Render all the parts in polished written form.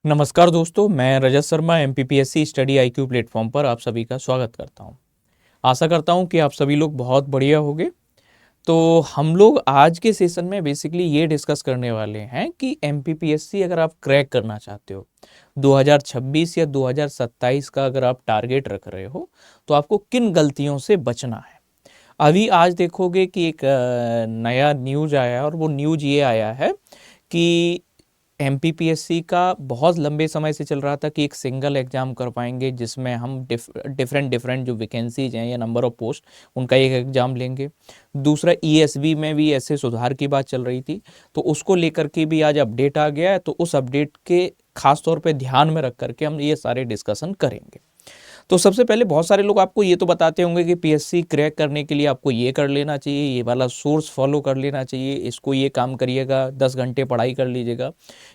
नमस्कार दोस्तों, मैं Rajat Sharma MPPSC study IQ platform पर आप सभी का स्वागत करता हूं। आशा करता हूं कि आप सभी लोग बहुत बढ़िया होंगे। तो हम लोग आज के सेशन में बेसिकली ये डिस्कस करने वाले हैं कि एमपीपीएससी अगर आप क्रैक करना चाहते हो 2026 या 2027 का अगर आप टारगेट रख रहे हो तो आपको किन गलतियों से बचना है। अभी आज देखोगे कि एक नया न्यूज आया और वो न्यूज ये आया है कि एमपीपीएससी का बहुत लंबे समय से चल रहा था कि एक सिंगल एग्जाम कर पाएंगे जिसमें हम डिफरेंट डिफरेंट जो वैकेंसीज हैं या नंबर ऑफ पोस्ट उनका एक एग्जाम लेंगे। दूसरा ईएसबी में भी ऐसे सुधार की बात चल रही थी, तो उसको लेकर के भी आज अपडेट आ गया है। तो उस अपडेट के खास तौर पे ध्यान में रख करके हम ये सारे डिस्कशन करेंगे। तो सबसे पहले बहुत सारे लोग आपको ये तो बताते होंगे कि पीएससी क्रैक करने के लिए आपको ये कर लेना चाहिए, ये वाला सोर्स फॉलो कर लेना चाहिए, इसको ये काम करिएगा, 10 घंटे पढ़ाई कर लीजिएगा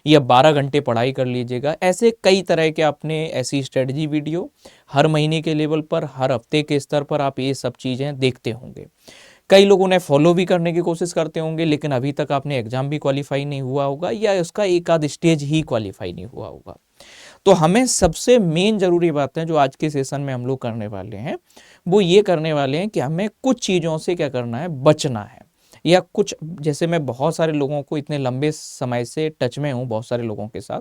या 12 घंटे पढ़ाई कर लीजिएगा। ऐसे कई तरह के आपने ऐसी स्ट्रेटजी वीडियो हर महीने के लेवल पर, हर हफ्ते के स्तर पर आप ये सब चीज़ें देखते होंगे। कई लोग उन्हें फॉलो भी करने की कोशिश करते होंगे, लेकिन अभी तक आपने एग्जाम भी क्वालिफाई नहीं हुआ होगा या उसका एक आध स्टेज ही क्वालिफाई नहीं हुआ होगा। तो हमें सबसे मेन जरूरी बातें जो आज के सेशन में हम लोग करने वाले हैं वो ये करने वाले हैं कि हमें कुछ चीज़ों से क्या करना है, बचना है। या कुछ, जैसे मैं बहुत सारे लोगों को इतने लंबे समय से टच में हूँ, बहुत सारे लोगों के साथ,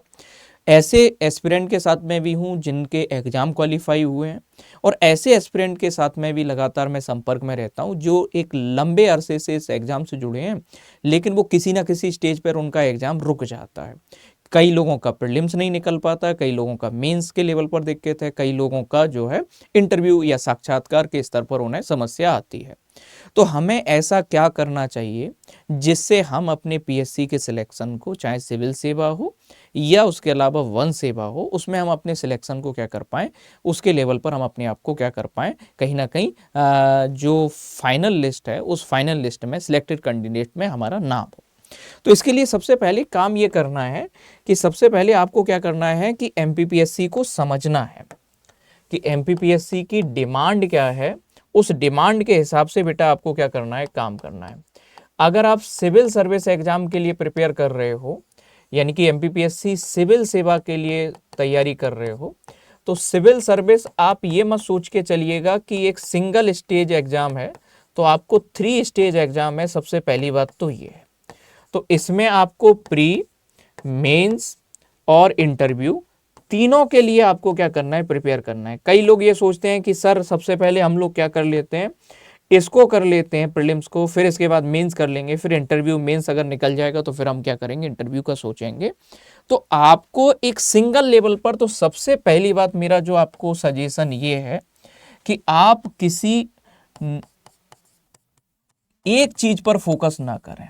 ऐसे एस्पिरेंट के साथ में भी हूँ जिनके एग्ज़ाम क्वालिफाई हुए हैं, और ऐसे एस्पिरेंट के साथ में भी लगातार मैं संपर्क में रहता हूँ जो एक लंबे अरसे से इस एग्ज़ाम से जुड़े हैं, लेकिन वो किसी ना किसी स्टेज पर उनका एग्ज़ाम रुक जाता है। कई लोगों का प्रीलिम्स नहीं निकल पाता, कई लोगों का मेंस के लेवल पर दिक्कत है, कई लोगों का जो है इंटरव्यू या साक्षात्कार के स्तर पर उन्हें समस्या आती है। तो हमें ऐसा क्या करना चाहिए जिससे हम अपने पीएससी के सिलेक्शन को, चाहे सिविल सेवा हो या उसके अलावा वन सेवा हो, उसमें हम अपने सिलेक्शन को क्या कर पाएँ, उसके लेवल पर हम अपने आप को क्या कर पाएँ, कहीं ना कहीं जो फाइनल लिस्ट है उस फाइनल लिस्ट में सिलेक्टेड कैंडिडेट में हमारा नाम हो। तो इसके लिए सबसे पहले काम ये करना है कि सबसे पहले आपको क्या करना है कि एमपीपीएससी को समझना है कि एमपीपीएससी की डिमांड क्या है। उस डिमांड के हिसाब से बेटा आपको क्या करना है, काम करना है। अगर आप सिविल सर्विस एग्जाम के लिए प्रिपेयर कर रहे हो, यानी कि एमपीपीएससी सिविल सेवा के लिए तैयारी कर रहे हो, तो सिविल सर्विस आप ये मत सोच के चलिएगा कि एक सिंगल स्टेज एग्जाम है, तो आपको 3 स्टेज एग्जाम है। सबसे पहली बात तो ये है। तो इसमें आपको प्री, मेंस और इंटरव्यू, तीनों के लिए आपको क्या करना है, प्रिपेयर करना है। कई लोग ये सोचते हैं कि सर सबसे पहले हम लोग क्या कर लेते हैं, इसको कर लेते हैं प्रीलिम्स को, फिर इसके बाद मेंस कर लेंगे, फिर इंटरव्यू, मेंस अगर निकल जाएगा तो फिर हम क्या करेंगे, इंटरव्यू का सोचेंगे। तो आपको एक सिंगल लेवल पर, तो सबसे पहली बात मेरा जो आपको सजेशन ये है कि आप किसी एक चीज पर फोकस ना करें।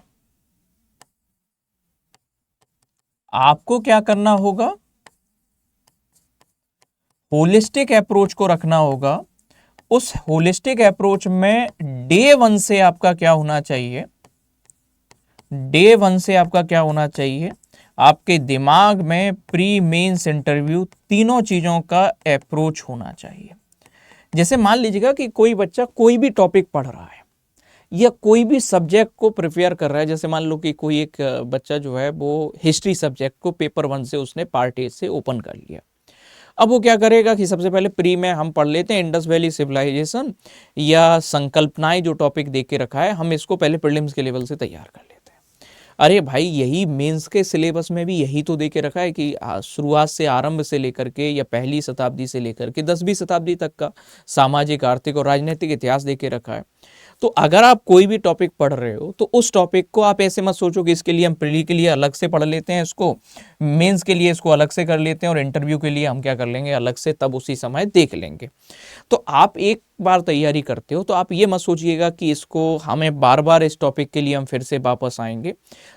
आपको क्या करना होगा, होलिस्टिक अप्रोच को रखना होगा। उस होलिस्टिक अप्रोच में डे 1 से आपका क्या होना चाहिए, डे 1 से आपका क्या होना चाहिए, आपके दिमाग में प्री, मेंस, इंटरव्यू तीनों चीजों का अप्रोच होना चाहिए। जैसे मान लीजिएगा कि कोई बच्चा कोई भी टॉपिक पढ़ रहा है या कोई भी सब्जेक्ट को प्रिपेयर कर रहा है। जैसे मान लो कि कोई एक बच्चा जो है वो हिस्ट्री सब्जेक्ट को पेपर 1 से उसने पार्ट ए से ओपन कर लिया। अब वो क्या करेगा कि सबसे पहले प्री में हम पढ़ लेते हैं इंडस वैली सिविलाइजेशन या संकल्पनाएं, जो टॉपिक दे के रखा है, हम इसको पहले प्रीलिम्स के लेवल से तैयार कर लेते हैं। अरे भाई, यही मेंस के सिलेबस में भी यही तो दे के रखा है कि शुरुआत से, आरंभ से लेकर के या पहली शताब्दी से लेकर के 10वीं शताब्दी तक का सामाजिक, आर्थिक और राजनीतिक इतिहास दे के रखा है। तो अगर आप कोई भी टॉपिक पढ़ रहे हो तो उस टॉपिक को आप ऐसे मत सोचो कि इसके लिए हम प्रीली के लिए अलग से पढ़ लेते हैं, इसको मेंस के लिए इसको अलग से कर लेते हैं और इंटरव्यू के लिए हम क्या कर लेंगे, अलग से, तब उसी समय देख लेंगे। तो आप एक बार तैयारी करते हो तो आप ये मत सोचिएगा कि इसको हमें बार बार इस टॉपिक के लिए हम फिर से वापस आएंगे।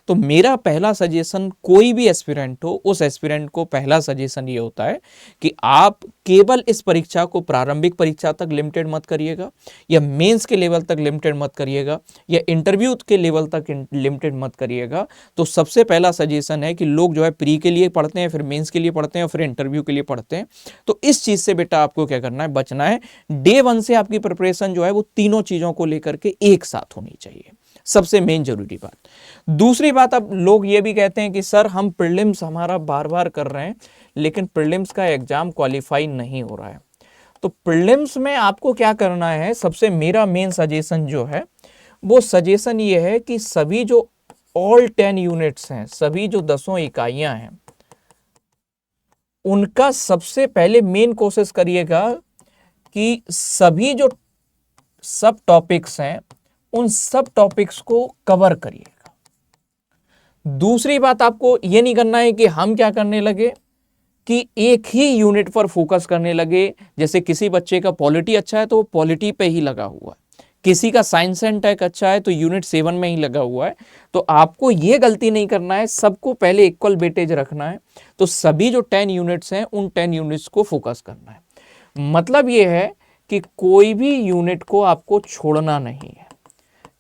तो मेरा पहला सजेशन, कोई भी एस्पिरेंट हो, उस एस्पिरेंट को पहला सजेशन ये होता है कि आप केवल इस परीक्षा को प्रारंभिक परीक्षा तक लिमिटेड मत करिएगा, या मेंस के लेवल तक लिमिटेड मत करिएगा, या इंटरव्यू के लेवल तक लिमिटेड मत करिएगा। तो सबसे पहला सजेशन है कि लोग जो है प्री के लिए पढ़ते हैं, फिर मेंस के लिए पढ़ते हैं और फिर इंटरव्यू के लिए पढ़ते हैं। तो इस चीज से बेटा आपको क्या करना है, बचना है। डे 1 से आपकी प्रिपरेशन जो है वो तीनों चीजों को लेकर के एक साथ होनी चाहिए। सबसे मेन जरूरी बात। दूसरी बात, अब लोग ये भी कहते हैं कि सर हम प्रीलिम्स हमारा बार बार कर रहे हैं लेकिन प्रीलिम्स का एग्जाम क्वालिफाई नहीं हो रहा है। तो प्रीलिम्स में आपको क्या करना है, सबसे मेरा मेन सजेशन जो है वो सजेशन ये है कि सभी जो ऑल 10 यूनिट्स हैं, सभी जो 10 इकाइयां हैं, उनका सबसे पहले मेन कोशिश करिएगा कि सभी जो सब टॉपिक्स हैं उन सब टॉपिक्स को कवर करिएगा। दूसरी बात, आपको ये नहीं करना है कि हम क्या करने लगे कि एक ही यूनिट पर फोकस करने लगे। जैसे किसी बच्चे का पॉलिटी अच्छा है तो वो पॉलिटी पे ही लगा हुआ है, किसी का साइंस एंड टेक अच्छा है तो यूनिट 7 में ही लगा हुआ है। तो आपको ये गलती नहीं करना है, सबको पहले इक्वल वेटेज रखना है। तो सभी जो 10 यूनिट्स हैं उन 10 यूनिट्स को फोकस करना है। मतलब ये है कि कोई भी यूनिट को आपको छोड़ना नहीं है,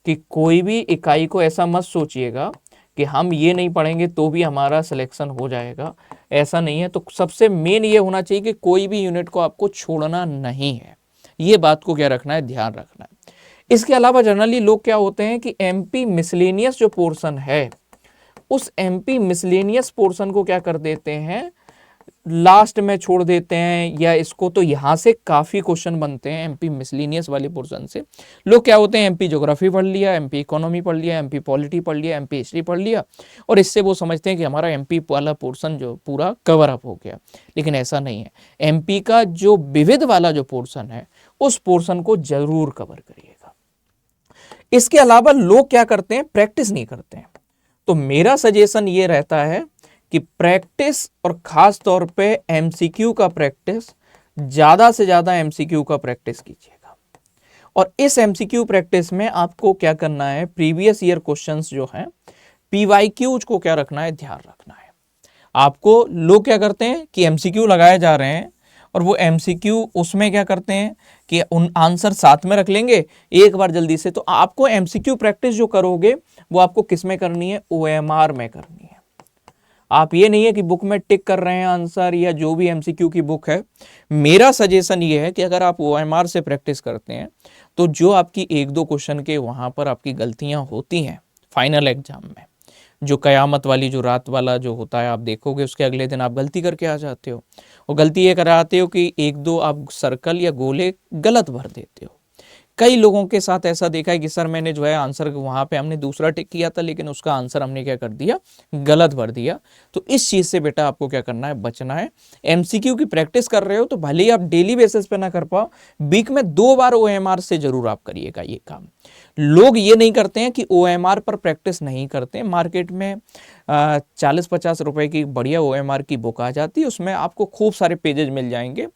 कि कोई भी इकाई को ऐसा मत सोचिएगा कि हम ये नहीं पढ़ेंगे तो भी हमारा सिलेक्शन हो जाएगा, ऐसा नहीं है। तो सबसे मेन ये होना चाहिए कि कोई भी यूनिट को आपको छोड़ना नहीं है। ये बात को क्या रखना है, ध्यान रखना है। इसके अलावा जनरली लोग क्या होते हैं कि एमपी मिसलेनियस जो पोर्शन है, उस एमपी मिसलेनियस पोर्शन को क्या कर देते हैं, लास्ट में छोड़ देते हैं, या इसको तो यहां से काफी क्वेश्चन बनते हैं एमपी मिसलेनियस वाले पोर्शन से। लोग क्या होते हैं, एमपी ज्योग्राफी पढ़ लिया, एमपी इकोनॉमी पढ़ लिया, एमपी पॉलिटी पढ़ लिया, एमपी हिस्ट्री पढ़ लिया, और इससे वो समझते हैं कि हमारा एमपी वाला पोर्शन जो पूरा कवर अप हो गया। लेकिन ऐसा नहीं है। एमपी का जो विविध वाला जो पोर्शन है उस पोर्शन को जरूर कवर करिएगा। इसके अलावा लोग क्या करते हैं, प्रैक्टिस नहीं करते हैं। तो मेरा सजेशन ये रहता है कि प्रैक्टिस, और खास तौर पे एमसीक्यू का प्रैक्टिस, ज्यादा से ज्यादा एमसीक्यू का प्रैक्टिस कीजिएगा। और इस एमसीक्यू प्रैक्टिस में आपको क्या करना है, प्रीवियस ईयर क्वेश्चंस जो हैं, पीवाईक्यूज को क्या रखना है, ध्यान रखना है। आपको लोग क्या करते हैं कि एमसीक्यू लगाए जा रहे हैं और वो एमसीक्यू उसमें क्या करते हैं कि उन आंसर साथ में रख लेंगे एक बार जल्दी से। तो आपको एमसीक्यू प्रैक्टिस जो करोगे वो आपको किस में करनी है, ओएमआर में करनी है। आप ये नहीं है कि बुक में टिक कर रहे हैं आंसर, या जो भी एमसीक्यू की बुक है। मेरा सजेशन ये है कि अगर आप ओएमआर से प्रैक्टिस करते हैं तो जो आपकी 1-2 क्वेश्चन के वहां पर आपकी गलतियां होती हैं फाइनल एग्जाम में, जो कयामत वाली जो रात वाला जो होता है, आप देखोगे उसके अगले दिन आप गलती करके आ जाते हो। और गलती ये कराते हो कि 1-2 आप सर्कल या गोले गलत भर देते हो। कई लोगों के साथ ऐसा देखा है कि सर मैंने जो है आंसर वहां पे हमने दूसरा टिक किया था लेकिन उसका आंसर हमने क्या कर दिया, गलत भर दिया। तो इस चीज से बेटा आपको क्या करना है, बचना है। एमसीक्यू की प्रैक्टिस कर रहे हो तो भले ही आप डेली बेसिस पे ना कर पाओ, वीक में 2 बार ओएमआर से जरूर आप करिएगा ये काम। लोग ये नहीं करते हैं कि ओएमआर पर प्रैक्टिस नहीं करते हैं। मार्केट में 40-50 रुपए की बढ़िया ओएमआर की बुक आ जाती है, उसमें आपको खूब सारे पेजेज मिल जाएंगे।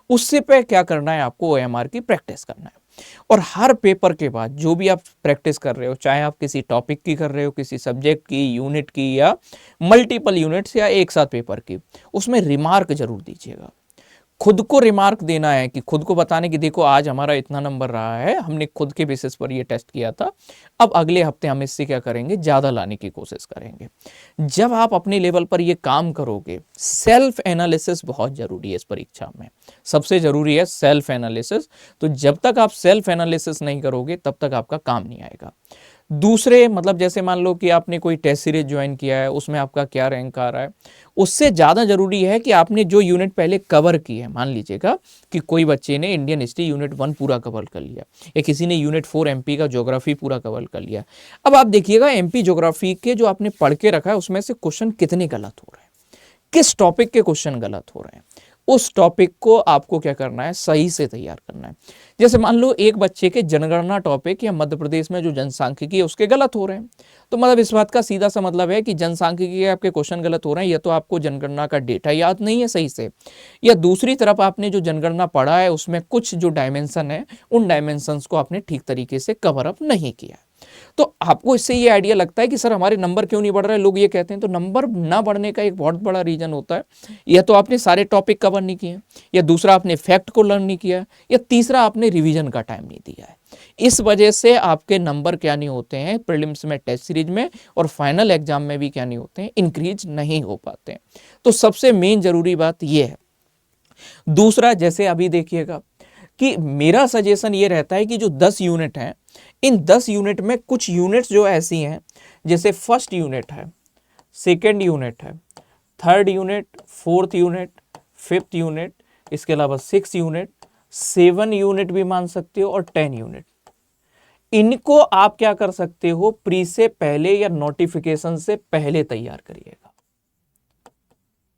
उससे पे क्या करना है, आपको ओएमआर की प्रैक्टिस करना है। और हर पेपर के बाद जो भी आप प्रैक्टिस कर रहे हो, चाहे आप किसी टॉपिक की कर रहे हो, किसी सब्जेक्ट की, यूनिट की, या मल्टीपल यूनिट्स, या एक साथ पेपर की, उसमें रिमार्क जरूर दीजिएगा। खुद को रिमार्क देना है कि खुद को बताने की देखो आज हमारा इतना नंबर रहा है, हमने खुद के बेसिस पर ये टेस्ट किया था, अब अगले हफ्ते हम इससे क्या करेंगे, ज्यादा लाने की कोशिश करेंगे। जब आप अपने लेवल पर ये काम करोगे, सेल्फ एनालिसिस बहुत जरूरी है इस परीक्षा में, सबसे जरूरी है सेल्फ एनालिसिस। तो जब तक आप सेल्फ एनालिसिस नहीं करोगे तब तक आपका काम नहीं आएगा। दूसरे मतलब जैसे मान लो कि आपने कोई टेस्ट सीरीज ज्वाइन किया है, उसमें आपका क्या रैंक आ रहा है, उससे ज़्यादा जरूरी है कि आपने जो यूनिट पहले कवर की है। मान लीजिएगा कि कोई बच्चे ने इंडियन हिस्ट्री यूनिट 1 पूरा कवर कर लिया, या किसी ने यूनिट 4 एमपी का ज्योग्राफी पूरा कवर कर लिया। अब आप देखिएगा एमपी ज्योग्राफी के जो आपने पढ़ के रखा है उसमें से क्वेश्चन कितने गलत हो रहे हैं, किस टॉपिक के क्वेश्चन गलत हो रहे हैं, उस टॉपिक को आपको क्या करना है, सही से तैयार करना है। जैसे मान लो एक बच्चे के जनगणना टॉपिक या मध्य प्रदेश में जो जनसांख्यिकी है उसके गलत हो रहे हैं, तो मतलब इस बात का सीधा सा मतलब है कि जनसांख्यिकी के आपके क्वेश्चन गलत हो रहे हैं, या तो आपको जनगणना का डेटा याद नहीं है सही से, या दूसरी तरफ आपने जो जनगणना पढ़ा है उसमें कुछ जो डायमेंशन है उन डायमेंशंस को आपने ठीक तरीके से कवर अप नहीं किया है। तो आपको इससे ये आइडिया लगता है कि सर हमारे नंबर क्यों नहीं बढ़ रहे, लोग ये कहते हैं। तो नंबर ना बढ़ने का एक बहुत बड़ा रीजन होता है, या तो आपने सारे टॉपिक कवर नहीं किए, या दूसरा आपने फैक्ट को लर्न नहीं किया, या तीसरा आपने रिवीजन का टाइम नहीं दिया है। इस वजह से आपके नंबर क्या नहीं होते हैं, प्रीलिम्स में, टेस्ट सीरीज में और फाइनल एग्जाम में भी क्या नहीं होते हैं, इंक्रीज नहीं हो पाते हैं। तो सबसे मेन जरूरी बात यह है। दूसरा, जैसे अभी देखिएगा कि मेरा सजेशन ये रहता है कि जो 10 यूनिट हैं इन 10 यूनिट में कुछ यूनिट्स जो ऐसी हैं, जैसे फर्स्ट यूनिट है, सेकेंड यूनिट है, third unit, fourth unit, fifth unit, इसके अलावा 6 यूनिट, 7 यूनिट भी मान सकते हो और 10 यूनिट। इनको आप क्या कर सकते हो, प्री से पहले या नोटिफिकेशन से पहले तैयार करिएगा,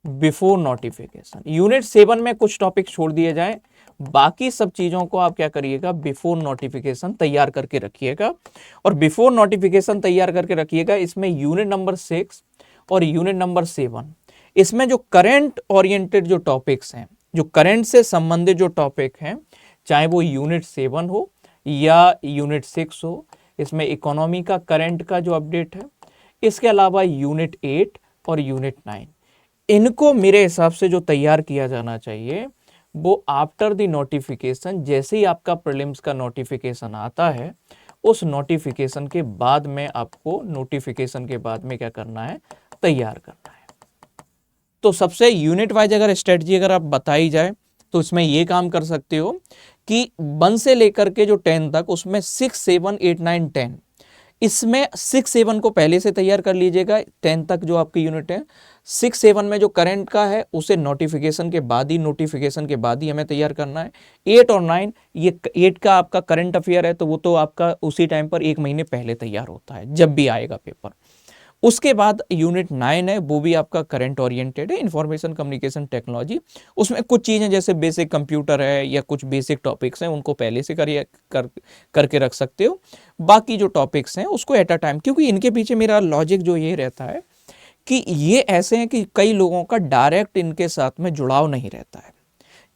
बिफोर नोटिफिकेशन। यूनिट 7 में कुछ टॉपिक छोड़ दिए जाएं, बाकी सब चीजों को आप क्या करिएगा, बिफोर नोटिफिकेशन तैयार करके रखिएगा। और बिफोर नोटिफिकेशन तैयार करके रखिएगा, इसमें यूनिट नंबर 6 और यूनिट नंबर 7, इसमें जो करंट ओरिएंटेड जो टॉपिक्स हैं, जो करंट से संबंधित जो टॉपिक हैं, चाहे वो यूनिट 7 हो या यूनिट 6 हो, इसमें इकोनॉमी का करंट का जो अपडेट है, इसके अलावा यूनिट 8 और यूनिट 9, इनको मेरे हिसाब से जो तैयार किया जाना चाहिए वो आफ्टर द नोटिफिकेशन, जैसे ही आपका प्रीलिम्स का नोटिफिकेशन आता है, उस नोटिफिकेशन के बाद में आपको नोटिफिकेशन के बाद में क्या करना है, तैयार करना है। तो सबसे यूनिट वाइज अगर स्ट्रेटजी अगर आप बताई जाए तो इसमें ये काम कर सकते हो कि 1 से लेकर के जो 10 तक, उसमें 6, 7, 8, 9, 10, इसमें 6, 7 को पहले से तैयार कर लीजिएगा। 10 तक जो आपकी यूनिट है, 6, 7 में जो करंट का है उसे नोटिफिकेशन के बाद ही हमें तैयार करना है। 8 और 9, ये 8 का आपका करंट अफेयर है तो वो तो आपका उसी टाइम पर 1 महीने पहले तैयार होता है जब भी आएगा पेपर। उसके बाद यूनिट 9 है, वो भी आपका करंट ओरिएंटेड है, इंफॉर्मेशन कम्युनिकेशन टेक्नोलॉजी। उसमें कुछ चीज़ें जैसे बेसिक कंप्यूटर है या कुछ बेसिक टॉपिक्स हैं, उनको पहले से करके रख सकते हो। बाकी जो टॉपिक्स हैं उसको एट अ टाइम, क्योंकि इनके पीछे मेरा लॉजिक जो ये रहता है कि ये ऐसे हैं कि कई लोगों का डायरेक्ट इनके साथ में जुड़ाव नहीं रहता है,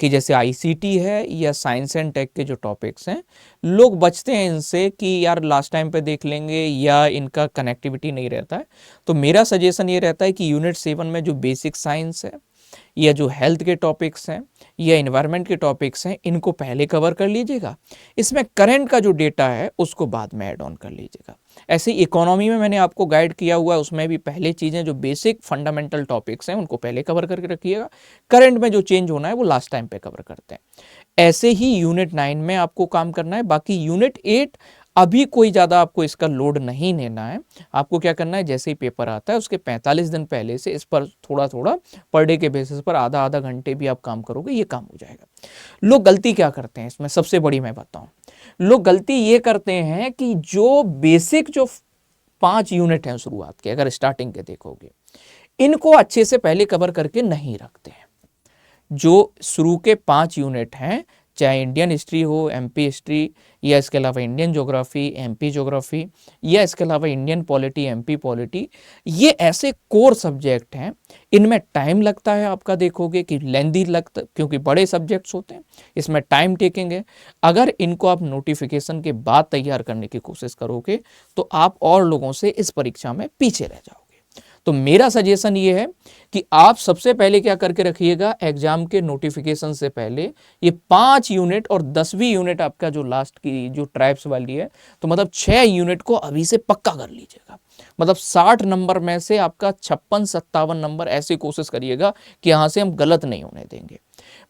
कि जैसे आईसीटी है या साइंस एंड टेक के जो टॉपिक्स हैं, लोग बचते हैं इनसे कि यार लास्ट टाइम पे देख लेंगे या इनका कनेक्टिविटी नहीं रहता है। तो मेरा सजेशन ये रहता है कि यूनिट 7 में जो बेसिक साइंस है या जो हेल्थ के टॉपिक्स हैं या इन्वायरमेंट के टॉपिक्स हैं, इनको पहले कवर कर लीजिएगा। इसमें करंट का जो डेटा है उसको बाद में ऐड ऑन कर लीजिएगा। ऐसे इकोनॉमी में मैंने आपको गाइड किया हुआ है, उसमें भी पहले चीज़ें जो बेसिक फंडामेंटल टॉपिक्स हैं उनको पहले कवर करके रखिएगा। करंट में जो चेंज होना है वो लास्ट टाइम पे कवर करते हैं। ऐसे ही यूनिट 9 में आपको काम करना है। बाकी यूनिट 8 अभी कोई ज़्यादा आपको इसका लोड नहीं लेना है। आपको क्या करना है, जैसे ही पेपर आता है उसके 45 दिन पहले से इस पर थोड़ा थोड़ा पर डे के बेसिस पर आधा आधा घंटे भी आप काम करोगे, ये काम हो जाएगा। लोग गलती क्या करते हैं इसमें, सबसे बड़ी मैं बताऊं, लोग गलती ये करते हैं कि जो बेसिक जो 5 यूनिट हैं शुरुआत के, अगर स्टार्टिंग के देखोगे, इनको अच्छे से पहले कवर करके नहीं रखते हैं। जो शुरू के 5 यूनिट हैं, चाहे इंडियन हिस्ट्री हो, एमपी हिस्ट्री, या इसके अलावा इंडियन ज्योग्राफी, एमपी ज्योग्राफी, या इसके अलावा इंडियन पॉलिटी, एमपी पॉलिटी, ये ऐसे कोर सब्जेक्ट हैं। इनमें टाइम लगता है, आपका देखोगे कि लेंदी लगता, क्योंकि बड़े सब्जेक्ट्स होते हैं, इसमें टाइम टेकिंग है। अगर इनको आप नोटिफिकेशन के बाद तैयार करने की कोशिश करोगे तो आप और लोगों से इस परीक्षा में पीछे रह जाओगे। तो मेरा सजेशन ये है कि आप सबसे पहले क्या करके रखिएगा, एग्जाम के नोटिफिकेशन से पहले ये 5 यूनिट और 10वीं यूनिट आपका जो लास्ट की जो ट्राइब्स वाली है, तो मतलब 6 यूनिट को अभी से पक्का कर लीजिएगा। मतलब 60 नंबर में से आपका 56-57 नंबर ऐसी कोशिश करिएगा कि यहां से हम गलत नहीं होने देंगे।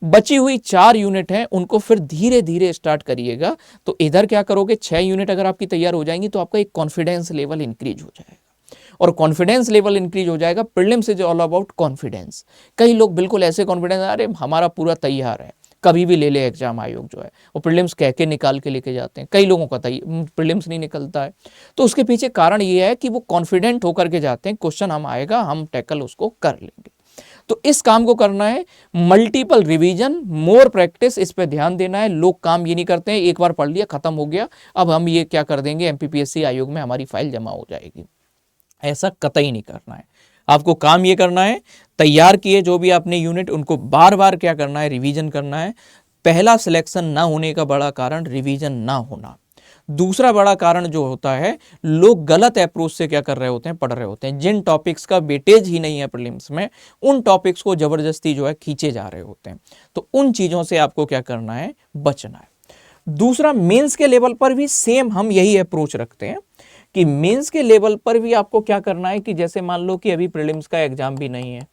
बची हुई 4 यूनिट हैं, उनको फिर धीरे धीरे स्टार्ट करिएगा। तो इधर क्या करोगे, 6 यूनिट अगर आपकी तैयार हो जाएंगी तो आपका एक कॉन्फिडेंस लेवल इंक्रीज हो जाएगा। और कॉन्फिडेंस लेवल इंक्रीज हो जाएगा। Prelims is all about confidence. कई लोग बिल्कुल ऐसे कॉन्फिडेंस, अरे हमारा पूरा तैयार है, कभी भी ले ले एग्जाम आयोग जो है, वो प्रीलिम्स कह के निकाल के लेके जाते हैं। कई लोगों का प्रीलिम्स नहीं निकलता है, तो उसके पीछे कारण ये है कि वो कॉन्फिडेंट होकर के जाते हैं, क्वेश्चन हम आएगा, हम टैकल उसको कर लेंगे। तो इस काम को करना है, मल्टीपल रिवीजन, मोर प्रैक्टिस, इस पे ध्यान देना है। लोग काम ये नहीं करते हैं, एक बार पढ़ लिया खत्म हो गया, अब हम ये क्या कर देंगे, एमपीपीएससी आयोग में हमारी फाइल जमा हो जाएगी। ऐसा कतई नहीं करना है। आपको काम ये करना है, तैयार किए जो भी आपने यूनिट, उनको बार बार क्या करना है, रिवीजन करना है। पहला सिलेक्शन ना होने का बड़ा कारण रिवीजन ना होना। दूसरा बड़ा कारण जो होता है, लोग गलत अप्रोच से क्या कर रहे होते हैं, पढ़ रहे होते हैं। जिन टॉपिक्स का वेटेज ही नहीं है प्रीलिम्स में, उन टॉपिक्स को जबरदस्ती जो है खींचे जा रहे होते हैं। तो उन चीजों से आपको क्या करना है, बचना है। दूसरा, मेंस के लेवल पर भी सेम हम यही अप्रोच रखते हैं कि मेंस के लेवल पर भी आपको क्या करना है कि जैसे मान लो कि अभी प्रीलिम्स का एग्जाम भी नहीं है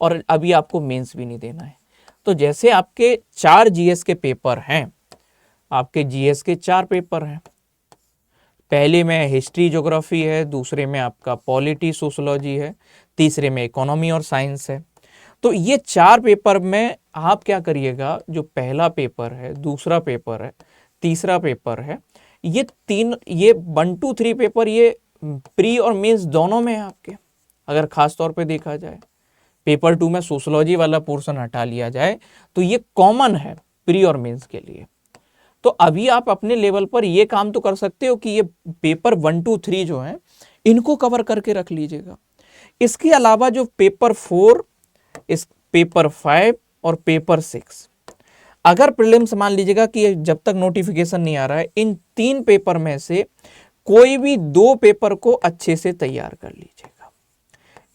और अभी आपको मेंस भी नहीं देना है, तो जैसे आपके 4 जीएस के पेपर हैं, आपके जीएस के 4 पेपर हैं, पहले में हिस्ट्री ज्योग्राफी है, दूसरे में आपका पॉलिटी सोशोलॉजी है, तीसरे में इकोनॉमी और साइंस है। तो ये 4 पेपर में आप क्या करिएगा, जो पहला पेपर है, दूसरा पेपर है, तीसरा पेपर है, ये 1 2 3 पेपर ये प्री और मेंस दोनों में है आपके। अगर खास तौर पे देखा जाए, पेपर 2 में सोशोलॉजी वाला पोर्शन हटा लिया जाए तो ये कॉमन है प्री और मेंस के लिए। तो अभी आप अपने लेवल पर ये काम तो कर सकते हो कि ये पेपर 1 2 3 जो है इनको कवर करके रख लीजिएगा। इसके अलावा जो पेपर 4, इस पेपर 5 और पेपर 6, अगर प्रीलिम्स मान लीजिएगा कि जब तक नोटिफिकेशन नहीं आ रहा है, इन 3 पेपर में से कोई भी 2 पेपर को अच्छे से तैयार कर लीजिएगा।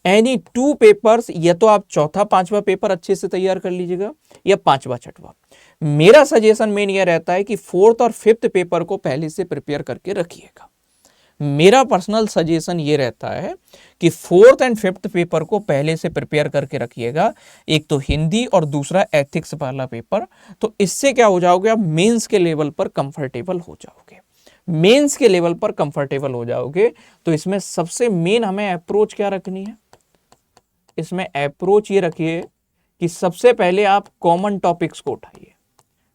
एनी 2 पेपर्स, या तो आप चौथा पांचवा पेपर अच्छे से तैयार कर लीजिएगा या पांचवा छठवा। मेरा सजेशन मेन यह रहता है कि 4th और 5th पेपर को पहले से प्रिपेयर करके रखिएगा। मेरा पर्सनल सजेशन ये रहता है कि 4th एंड 5th पेपर को पहले से प्रिपेयर करके रखिएगा। एक तो हिंदी और दूसरा एथिक्स वाला पेपर। तो इससे क्या हो जाओगे, आप मेंस के लेवल पर कंफर्टेबल हो जाओगे। मेंस के लेवल पर कंफर्टेबल हो जाओगे तो इसमें सबसे मेन हमें अप्रोच क्या रखनी है, इसमें अप्रोच ये रखिए कि सबसे पहले आप कॉमन टॉपिक्स को उठाइए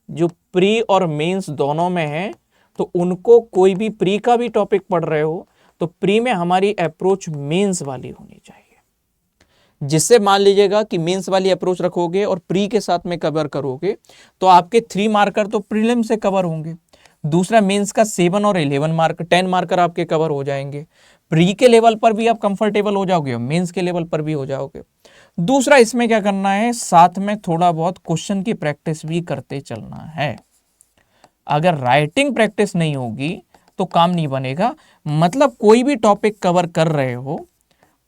जो प्री और मेंस दोनों में है। तो उनको, कोई भी प्री का भी टॉपिक पढ़ रहे हो तो प्री में हमारी अप्रोच मेंस वाली होनी चाहिए। जिससे मान लीजिएगा कि मेंस वाली अप्रोच रखोगे और प्री के साथ में कवर करोगे तो आपके 3 मार्कर तो प्रीलिम से कवर होंगे। दूसरा, मेंस का 7 और 11 मार्कर, 10 मार्कर आपके कवर हो जाएंगे। प्री के लेवल पर भी आप कंफर्टेबल हो जाओगे और मेंस के लेवल पर भी हो जाओगे। दूसरा, इसमें क्या करना है, साथ में थोड़ा बहुत क्वेश्चन की प्रैक्टिस भी करते चलना है। अगर राइटिंग प्रैक्टिस नहीं होगी तो काम नहीं बनेगा। मतलब कोई भी टॉपिक कवर कर रहे हो,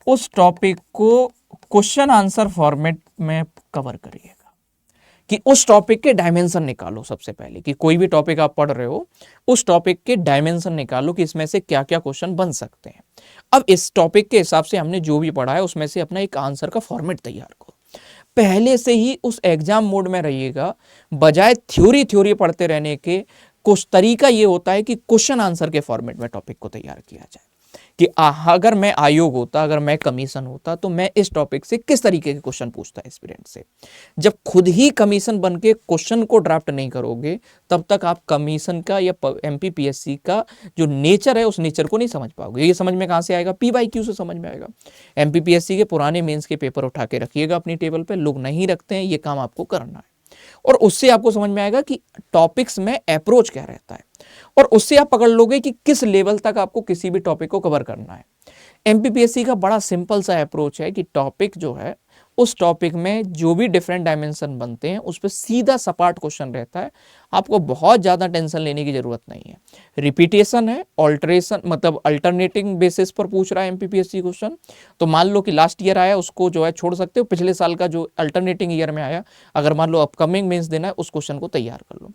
उस टॉपिक को क्वेश्चन आंसर फॉर्मेट में कवर करिएगा कि उस टॉपिक के डायमेंशन निकालो। सबसे पहले कि कोई भी टॉपिक आप पढ़ रहे हो, उस टॉपिक के डायमेंशन निकालो कि इसमें से क्या क्या क्वेश्चन बन सकते हैं। अब इस टॉपिक के हिसाब से हमने जो भी पढ़ा है उसमें से अपना एक आंसर का फॉर्मेट तैयार करो। पहले से ही उस एग्जाम मोड में रहिएगा, बजाय थ्योरी पढ़ते रहने के। कुछ तरीका ये होता है कि क्वेश्चन आंसर के फॉर्मेट में टॉपिक को तैयार किया जाए कि अगर मैं आयोग होता, अगर मैं कमीशन होता तो मैं इस टॉपिक से किस तरीके के क्वेश्चन पूछता एस्पिरेंट से। जब खुद ही कमीशन बन के क्वेश्चन को ड्राफ्ट नहीं करोगे तब तक आप कमीशन का या एमपीपीएससी का जो नेचर है उस नेचर को नहीं समझ पाओगे। ये समझ में कहां से आएगा, PYQ से समझ में आएगा। एमपीपीएससी के पुराने मेंस के पेपर उठा के रखिएगा अपनी टेबल पे, लोग नहीं रखते हैं, ये काम आपको करना है। और उससे आपको समझ में आएगा कि टॉपिक्स में अप्रोच क्या रहता है, और उससे आप पकड़ लोगे कि किस लेवल तक आपको किसी भी टॉपिक को कवर करना है। एमपीपीएससी का बड़ा सिंपल सा अप्रोच है कि टॉपिक जो है, उस टॉपिक में जो भी डिफरेंट डायमेंशन बनते हैं उस पर सीधा सपाट क्वेश्चन रहता है। आपको बहुत ज़्यादा टेंशन लेने की जरूरत नहीं है। रिपीटेशन है, ऑल्टरेशन मतलब अल्टरनेटिंग बेसिस पर पूछ रहा है एमपीपीएससी क्वेश्चन। तो मान लो कि लास्ट ईयर आया, उसको जो है छोड़ सकते हो। पिछले साल का जो अल्टरनेटिंग ईयर में आया, अगर मान लो अपकमिंग मेंस देना है, उस क्वेश्चन को तैयार कर लो।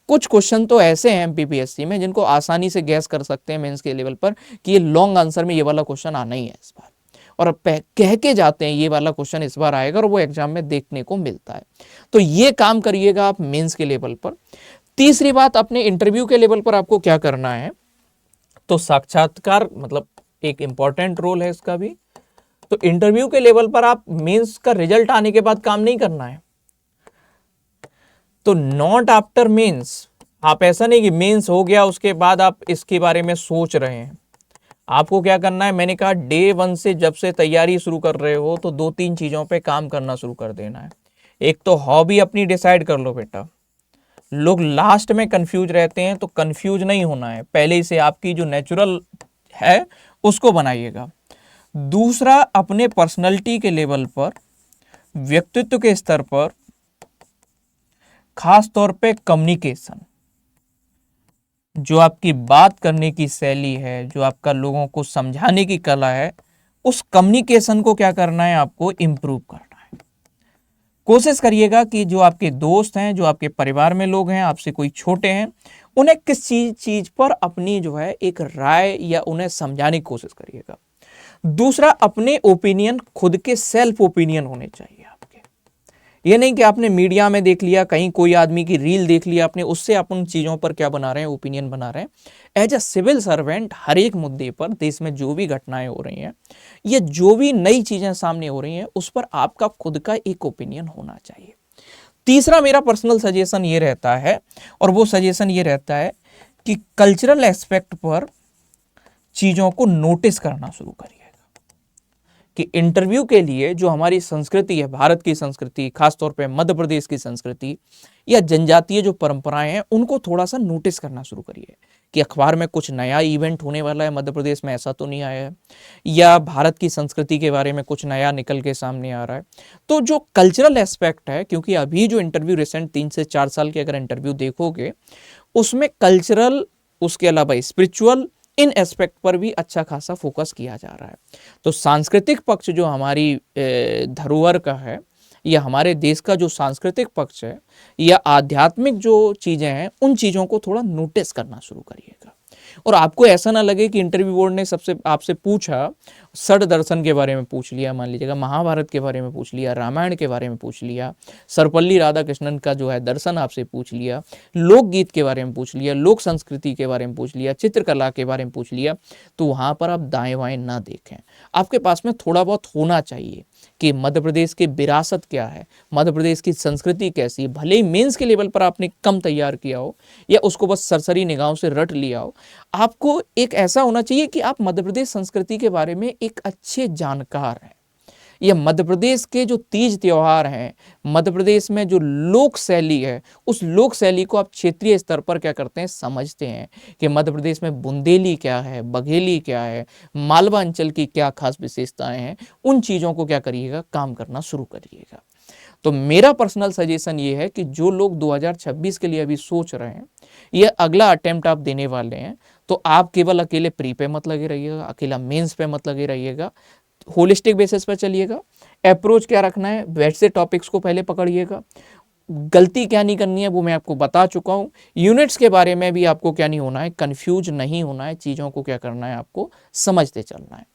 कुछ क्वेश्चन तो ऐसे हैं एमपीपीएससी में जिनको आसानी से गैस कर सकते हैं मेंस के लेवल पर कि ये लॉन्ग आंसर में ये वाला क्वेश्चन आना ही है इस बार, और कह के जाते हैं ये वाला क्वेश्चन इस बार आएगा, और वो एग्जाम में देखने को मिलता है। तो ये काम करिएगा आप मेंस के लेवल पर। तीसरी बात, अपने इंटरव्यू के लेवल पर आपको क्या करना है, तो साक्षात्कार मतलब एक इंपॉर्टेंट रोल है इसका भी। तो इंटरव्यू के लेवल पर आप मेंस का रिजल्ट आने के बाद काम नहीं करना है। तो नॉट आफ्टर मेंस, आप ऐसा नहीं कि मेंस हो गया उसके बाद आप इसके बारे में सोच रहे हैं। आपको क्या करना है, मैंने कहा डे 1 से जब से तैयारी शुरू कर रहे हो तो 2-3 चीजों पे काम करना शुरू कर देना है। एक तो हॉबी अपनी डिसाइड कर लो बेटा। लोग लास्ट में कंफ्यूज रहते हैं, तो कंफ्यूज नहीं होना है, पहले से आपकी जो नेचुरल है उसको बनाइएगा। दूसरा, अपने पर्सनैलिटी के लेवल पर, व्यक्तित्व के स्तर पर, खास तौर पे कम्युनिकेशन, जो आपकी बात करने की शैली है, जो आपका लोगों को समझाने की कला है, उस कम्युनिकेशन को क्या करना है, आपको इम्प्रूव करना है। कोशिश करिएगा कि जो आपके दोस्त हैं, जो आपके परिवार में लोग हैं, आपसे कोई छोटे हैं, उन्हें किस चीज पर अपनी जो है एक राय या उन्हें समझाने की कोशिश करिएगा। दूसरा, अपने ओपिनियन खुद के सेल्फ ओपिनियन होने चाहिए आपके। ये नहीं कि आपने मीडिया में देख लिया, कहीं कोई आदमी की रील देख लिया आपने, उससे आप उन चीज़ों पर क्या बना रहे हैं, ओपिनियन बना रहे हैं। एज अ सिविल सर्वेंट हर एक मुद्दे पर देश में जो भी घटनाएं हो रही हैं या जो भी नई चीज़ें सामने हो रही हैं उस पर आपका खुद का एक ओपिनियन होना चाहिए। तीसरा मेरा पर्सनल सजेशन ये रहता है, और वो सजेशन ये रहता है कि कल्चरल एस्पेक्ट पर चीज़ों को नोटिस करना शुरू करिएगा। कि इंटरव्यू के लिए जो हमारी संस्कृति है, भारत की संस्कृति, खासतौर पे मध्य प्रदेश की संस्कृति या जनजातीय जो परंपराएं हैं, उनको थोड़ा सा नोटिस करना शुरू करिए कि अखबार में कुछ नया इवेंट होने वाला है मध्य प्रदेश में, ऐसा तो नहीं आया है, या भारत की संस्कृति के बारे में कुछ नया निकल के सामने आ रहा है। तो जो कल्चरल एस्पेक्ट है, क्योंकि अभी जो इंटरव्यू रिसेंट 3 से 4 साल के अगर इंटरव्यू देखोगे उसमें कल्चरल, उसके अलावा स्पिरिचुअल, इन एस्पेक्ट पर भी अच्छा खासा फोकस किया जा रहा है। तो सांस्कृतिक पक्ष जो हमारी धरोहर का है या हमारे देश का जो सांस्कृतिक पक्ष है या आध्यात्मिक जो चीज़ें हैं, उन चीज़ों को थोड़ा नोटिस करना शुरू करिएगा। और आपको ऐसा ना लगे कि इंटरव्यू बोर्ड ने सबसे आपसे पूछा, षड दर्शन के बारे में पूछ लिया, मान लीजिएगा महाभारत के बारे में पूछ लिया, रामायण के बारे में पूछ लिया, सर्वपल्ली राधाकृष्णन का जो है दर्शन आपसे पूछ लिया, लोकगीत के बारे में पूछ लिया, लोक संस्कृति के बारे में पूछ लिया, चित्रकला के बारे में पूछ लिया, तो वहाँ पर आप दाएं बाएं ना देखें। आपके पास में थोड़ा बहुत होना चाहिए कि मध्य प्रदेश की विरासत क्या है, मध्य प्रदेश की संस्कृति कैसी है। भले ही मेंस के लेवल पर आपने कम तैयार किया हो या उसको बस सरसरी निगाहों से रट लिया हो, आपको एक ऐसा होना चाहिए कि आप मध्य प्रदेश संस्कृति के बारे में एक अच्छे जानकार हैं। ये मध्य प्रदेश के जो तीज त्योहार हैं, मध्य प्रदेश में जो लोक शैली है, उस लोक शैली को आप क्षेत्रीय स्तर पर क्या करते हैं, समझते हैं कि मध्य प्रदेश में बुंदेली क्या है, बघेली क्या है, मालवा अंचल की क्या खास विशेषताएं हैं। उन चीज़ों को क्या करिएगा, काम करना शुरू करिएगा। तो मेरा पर्सनल सजेशन ये है कि जो लोग 2026 के लिए अभी सोच रहे हैं, ये अगला अटेम्प्ट आप देने वाले हैं, तो आप केवल अकेले प्री पे मत लगे रहिएगा, अकेला मेंस पे मत लगे रहिएगा, होलिस्टिक बेसिस पर चलिएगा। अप्रोच क्या रखना है, वैसे टॉपिक्स को पहले पकड़िएगा। गलती क्या नहीं करनी है वो मैं आपको बता चुका हूँ। यूनिट्स के बारे में भी आपको क्या नहीं होना है, कंफ्यूज नहीं होना है, चीज़ों को क्या करना है, आपको समझते चलना है।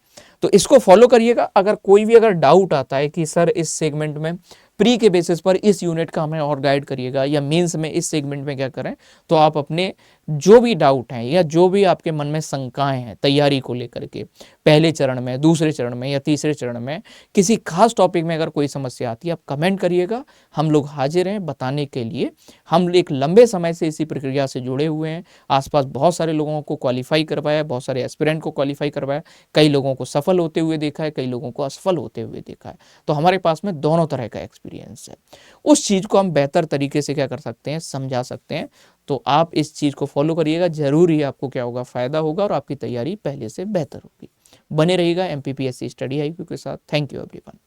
तो इसको फॉलो करिएगा। अगर कोई भी अगर डाउट आता है कि सर इस सेगमेंट में प्री के बेसिस पर इस यूनिट का हमें और गाइड करिएगा या मेंस में इस सेगमेंट में क्या करें, तो आप अपने जो भी डाउट हैं या जो भी आपके मन में शंकाएं हैं तैयारी को लेकर के, पहले चरण में, दूसरे चरण में या तीसरे चरण में किसी खास टॉपिक में अगर कोई समस्या आती है, आप कमेंट करिएगा। हम लोग हाजिर हैं बताने के लिए। हम एक लंबे समय से इसी प्रक्रिया से जुड़े हुए हैं। आसपास बहुत सारे लोगों को क्वालिफाई करवाया, बहुत सारे एस्पिरेंट को क्वालिफाई करवाया, कई लोगों को सफल होते हुए देखा है, कई लोगों को असफल होते हुए देखा है। तो हमारे पास में दोनों तरह का एक्सपीरियंस है। उस चीज़ को हम बेहतर तरीके से क्या कर सकते हैं, समझा सकते हैं। तो आप इस चीज़ को फॉलो करिएगा, जरूर ही आपको क्या होगा, फायदा होगा और आपकी तैयारी पहले से बेहतर होगी। बने रहिएगा MPPSC स्टडी IQ के साथ। Thank you everyone.